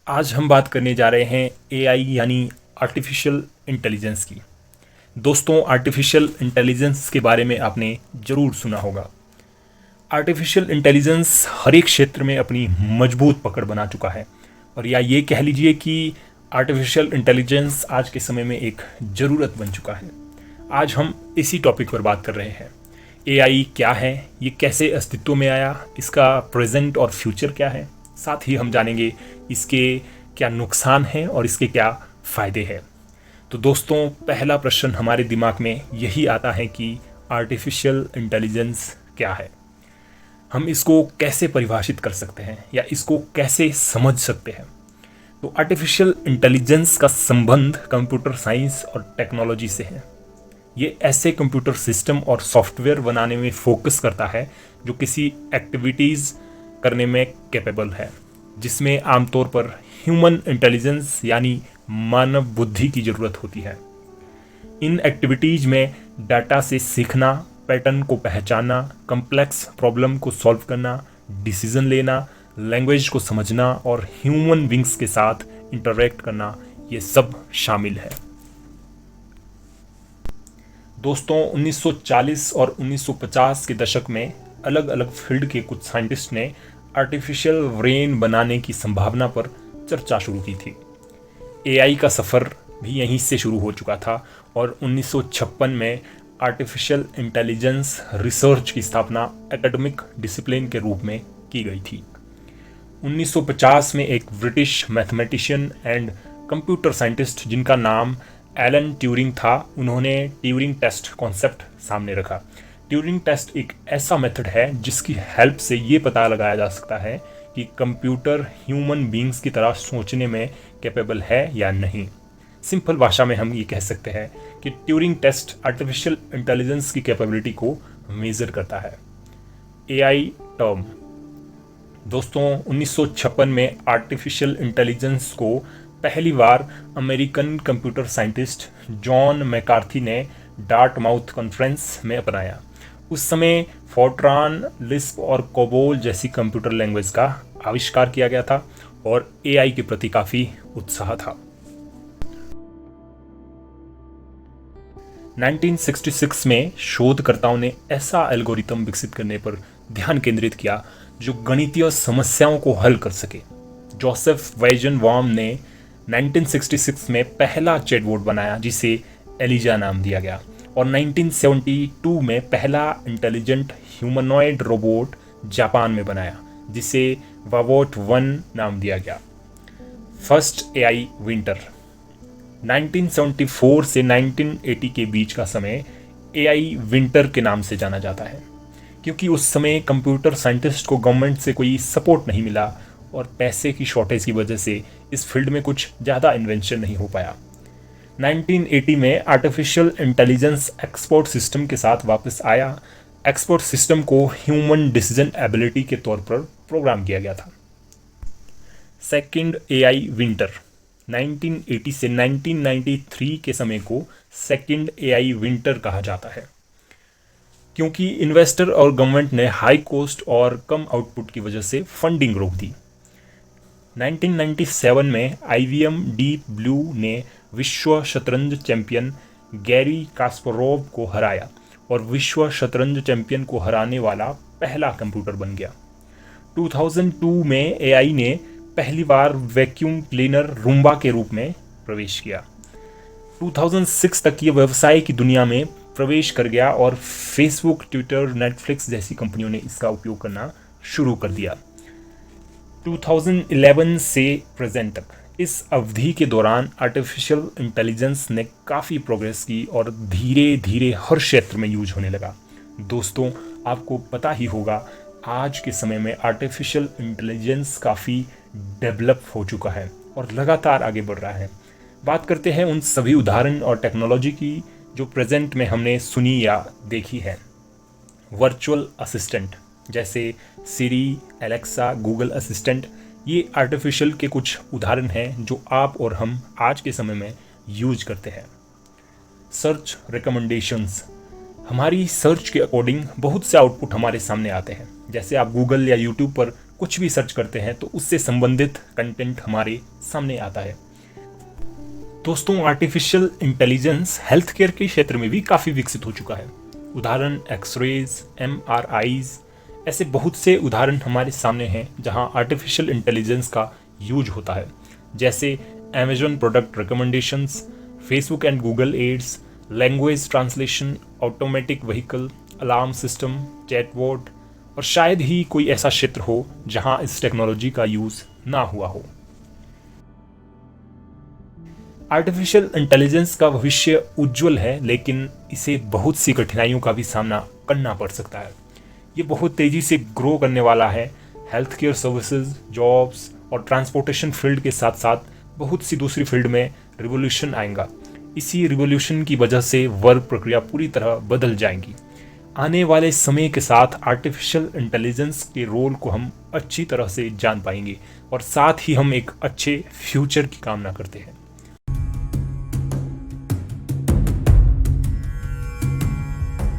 आज हम बात करने जा रहे हैं एआई यानी आर्टिफिशियल इंटेलिजेंस की। दोस्तों, आर्टिफिशियल इंटेलिजेंस के बारे में आपने ज़रूर सुना होगा। आर्टिफिशियल इंटेलिजेंस हर एक क्षेत्र में अपनी मजबूत पकड़ बना चुका है, और या ये कह लीजिए कि आर्टिफिशियल इंटेलिजेंस आज के समय में एक ज़रूरत बन चुका है। आज हम इसी टॉपिक पर बात कर रहे हैं। एआई क्या है, ये कैसे अस्तित्व में आया, इसका प्रेजेंट और फ्यूचर क्या है, साथ ही हम जानेंगे इसके क्या नुकसान हैं और इसके क्या फ़ायदे हैं। तो दोस्तों, पहला प्रश्न हमारे दिमाग में यही आता है कि आर्टिफिशियल इंटेलिजेंस क्या है, हम इसको कैसे परिभाषित कर सकते हैं या इसको कैसे समझ सकते हैं। तो आर्टिफिशियल इंटेलिजेंस का संबंध कंप्यूटर साइंस और टेक्नोलॉजी से है। ये ऐसे कंप्यूटर सिस्टम और सॉफ्टवेयर बनाने में फोकस करता है जो किसी एक्टिविटीज़ करने में कैपेबल है, जिसमें आमतौर पर ह्यूमन इंटेलिजेंस यानी मानव बुद्धि की ज़रूरत होती है। इन एक्टिविटीज़ में डाटा से सीखना, पैटर्न को पहचानना, कॉम्प्लेक्स प्रॉब्लम को सॉल्व करना, डिसीजन लेना, लैंग्वेज को समझना और ह्यूमन बींग्स के साथ इंटरैक्ट करना, ये सब शामिल है। दोस्तों, 1940 और 1950 के दशक में अलग अलग फील्ड के कुछ साइंटिस्ट ने आर्टिफिशियल ब्रेन बनाने की संभावना पर चर्चा शुरू की थी। एआई का सफ़र भी यहीं से शुरू हो चुका था और 1956 में आर्टिफिशियल इंटेलिजेंस रिसर्च की स्थापना एकेडमिक डिसिप्लिन के रूप में की गई थी। 1950 में एक British mathematician and computer scientist जिनका नाम एलन ट्यूरिंग था, उन्होंने ट्यूरिंग टेस्ट कॉन्सेप्ट सामने रखा। ट्यूरिंग टेस्ट एक ऐसा मेथड है जिसकी हेल्प से ये पता लगाया जा सकता है कि कंप्यूटर ह्यूमन बींग्स की तरह सोचने में कैपेबल है या नहीं। सिंपल भाषा में हम ये कह सकते हैं कि ट्यूरिंग टेस्ट आर्टिफिशियल इंटेलिजेंस की कैपेबिलिटी को मेज़र करता है। एआई टर्म, दोस्तों, 1956 में आर्टिफिशियल इंटेलिजेंस को पहली बार American computer scientist John McCarthy ने डार्टमाउथ कॉन्फ्रेंस में अपनाया। उस समय फोर्ट्रान, लिस्प और कोबोल जैसी कंप्यूटर लैंग्वेज का आविष्कार किया गया था और एआई के प्रति काफ़ी उत्साह था। 1966 में शोधकर्ताओं ने ऐसा एल्गोरिथम विकसित करने पर ध्यान केंद्रित किया जो गणितीय समस्याओं को हल कर सके। जोसेफ वाइजनबाउम ने 1966 में पहला चैटबॉट बनाया जिसे एलिजा नाम दिया गया, और 1972 में पहला इंटेलिजेंट ह्यूमनॉइड रोबोट जापान में बनाया जिसे वावोट 1 नाम दिया गया। फर्स्ट एआई विंटर, 1974 से 1980 के बीच का समय एआई विंटर के नाम से जाना जाता है, क्योंकि उस समय कंप्यूटर साइंटिस्ट को गवर्नमेंट से कोई सपोर्ट नहीं मिला और पैसे की शॉर्टेज की वजह से इस फील्ड में कुछ ज़्यादा इन्वेंशन नहीं हो पाया। 1980 में आर्टिफिशियल इंटेलिजेंस एक्सपर्ट सिस्टम के साथ वापस आया। एक्सपर्ट सिस्टम को ह्यूमन डिसीजन एबिलिटी के तौर पर प्रोग्राम किया गया था। सेकंड एआई विंटर, 1980 से 1993 के समय को सेकंड एआई विंटर कहा जाता है, क्योंकि इन्वेस्टर और गवर्नमेंट ने हाई कॉस्ट और कम आउटपुट की वजह से फंडिंग रोक दी। 1997 में आईबीएम डीप ब्लू ने विश्व शतरंज चैंपियन गैरी कास्परोव को हराया और विश्व शतरंज चैंपियन को हराने वाला पहला कंप्यूटर बन गया। 2002 में एआई ने पहली बार वैक्यूम क्लीनर रूम्बा के रूप में प्रवेश किया। 2006 तक ये व्यवसाय की दुनिया में प्रवेश कर गया और फेसबुक, ट्विटर, नेटफ्लिक्स जैसी कंपनियों ने इसका उपयोग करना शुरू कर दिया। 2011 से प्रेजेंट तक इस अवधि के दौरान आर्टिफिशियल इंटेलिजेंस ने काफ़ी प्रोग्रेस की और धीरे धीरे हर क्षेत्र में यूज होने लगा। दोस्तों, आपको पता ही होगा आज के समय में आर्टिफिशियल इंटेलिजेंस काफ़ी डेवलप हो चुका है और लगातार आगे बढ़ रहा है। बात करते हैं उन सभी उदाहरण और टेक्नोलॉजी की जो प्रेजेंट में हमने सुनी या देखी है। वर्चुअल असिस्टेंट जैसे सिरी, एलेक्सा, गूगल असिस्टेंट, ये आर्टिफिशियल के कुछ उदाहरण हैं जो आप और हम आज के समय में यूज करते हैं। सर्च रिकमेंडेशंस, हमारी सर्च के अकॉर्डिंग बहुत से आउटपुट हमारे सामने आते हैं। जैसे आप गूगल या यूट्यूब पर कुछ भी सर्च करते हैं तो उससे संबंधित कंटेंट हमारे सामने आता है। दोस्तों, आर्टिफिशियल इंटेलिजेंस हेल्थ केयर के क्षेत्र में भी काफ़ी विकसित हो चुका है। उदाहरण एक्सरेज, MRIs, ऐसे बहुत से उदाहरण हमारे सामने हैं जहां आर्टिफिशियल इंटेलिजेंस का यूज होता है, जैसे Amazon product recommendations, Facebook and Google ads, language translation, automatic vehicle, alarm system, chatbot, और शायद ही कोई ऐसा क्षेत्र हो जहां इस टेक्नोलॉजी का यूज़ ना हुआ हो। आर्टिफिशियल इंटेलिजेंस का भविष्य उज्जवल है, लेकिन इसे बहुत सी कठिनाइयों का भी सामना करना पड़ सकता है। ये बहुत तेज़ी से ग्रो करने वाला है। हेल्थ केयर सर्विसेज, जॉब्स और ट्रांसपोर्टेशन फील्ड के साथ साथ बहुत सी दूसरी फील्ड में रिवोल्यूशन आएगा। इसी रिवोल्यूशन की वजह से वर्क प्रक्रिया पूरी तरह बदल जाएंगी। आने वाले समय के साथ आर्टिफिशियल इंटेलिजेंस के रोल को हम अच्छी तरह से जान पाएंगे और साथ ही हम एक अच्छे फ्यूचर की कामना करते हैं।